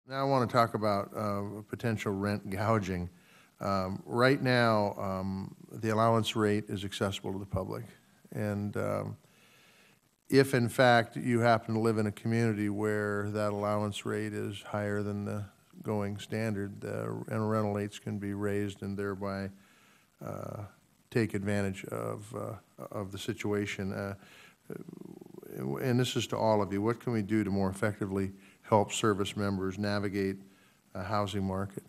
Now I want to talk about potential rent gouging. Right now, the allowance rate is accessible to the public. And if, in fact, you happen to live in a community where that allowance rate is higher than the going standard, the rental rates can be raised and thereby take advantage of the situation. And this is to all of you. What can we do to more effectively help service members navigate a housing market,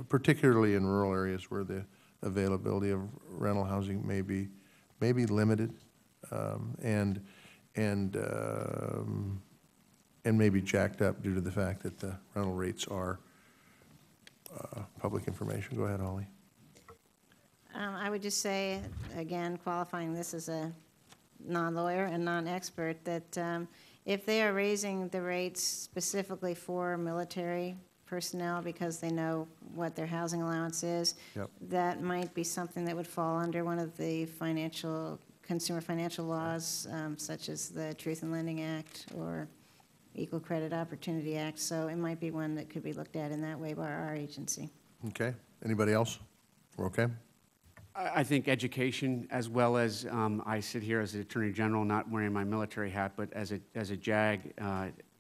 particularly in rural areas where the availability of rental housing may be limited and may be jacked up due to the fact that the rental rates are public information. Go ahead, Holly. I would just say, again, qualifying this as a non-lawyer and non-expert, that if they are raising the rates specifically for military personnel because they know what their housing allowance is, yep, that might be something that would fall under one of the consumer financial laws, such as the Truth in Lending Act or Equal Credit Opportunity Act. So it might be one that could be looked at in that way by our agency. Okay. Anybody else? We're okay? I think education, as well as I sit here as the Attorney General, not wearing my military hat, but as a JAG,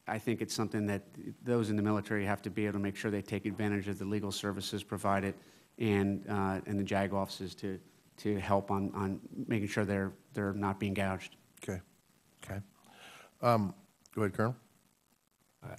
I think it's something that those in the military have to be able to make sure they take advantage of the legal services provided and the JAG offices to help on making sure they're not being gouged. Okay. Okay. Go ahead, Colonel.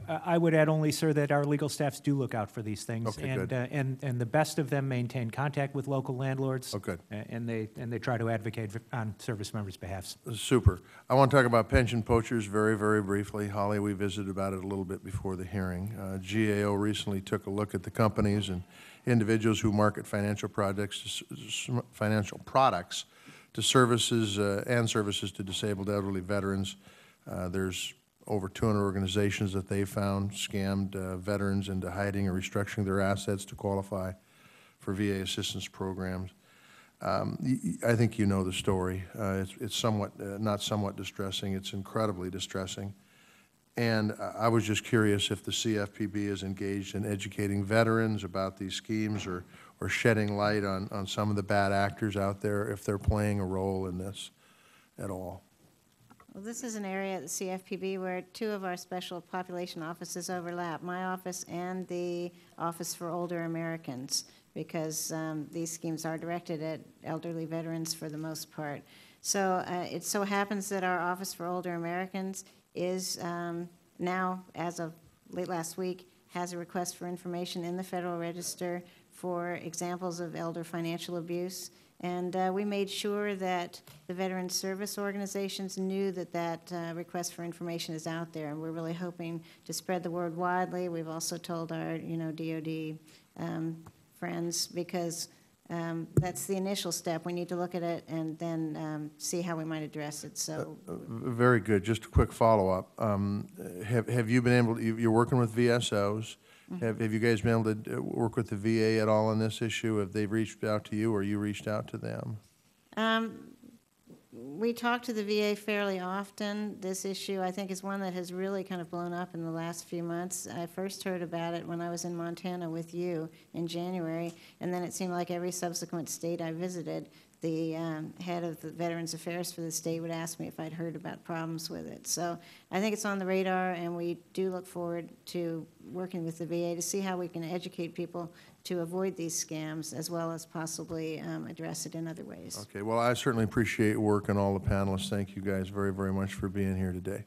I would add only, sir, that our legal staffs do look out for these things, Okay, and and the best of them maintain contact with local landlords. Oh, good. And they try to advocate on service members' behalf. Super. I want to talk about pension poachers very, very briefly. Holly, we visited about it a little bit before the hearing. GAO recently took a look at the companies and individuals who market financial products to services and services to disabled elderly veterans. There's over 200 organizations that they found scammed veterans into hiding or restructuring their assets to qualify for VA assistance programs. I think you know the story. It's somewhat, not somewhat distressing, it's incredibly distressing. And I was just curious if the CFPB is engaged in educating veterans about these schemes or shedding light on some of the bad actors out there, if they're playing a role in this at all. Well, this is an area at the CFPB where two of our special population offices overlap, my office and the Office for Older Americans, because these schemes are directed at elderly veterans for the most part. So it so happens that our Office for Older Americans is now, as of late last week, has a request for information in the Federal Register for examples of elder financial abuse. And we made sure that the veteran service organizations knew that that request for information is out there, and we're really hoping to spread the word widely. We've also told our, DOD friends, because that's the initial step. We need to look at it and then see how we might address it. So, very good. Just a quick follow-up. Have you been able to, you're working with VSOs. Mm-hmm. Have you guys been able to work with the VA at all on this issue? Have they reached out to you or you reached out to them? We talk to the VA fairly often. This issue, I think, is one that has really kind of blown up in the last few months. I first heard about it when I was in Montana with you in January, and then it seemed like every subsequent state I visited, the head of the Veterans Affairs for the state would ask me if I'd heard about problems with it. So I think it's on the radar, and we do look forward to working with the VA to see how we can educate people to avoid these scams, as well as possibly address it in other ways. Okay, well, I certainly appreciate your work, and all the panelists. Thank you guys very, very much for being here today.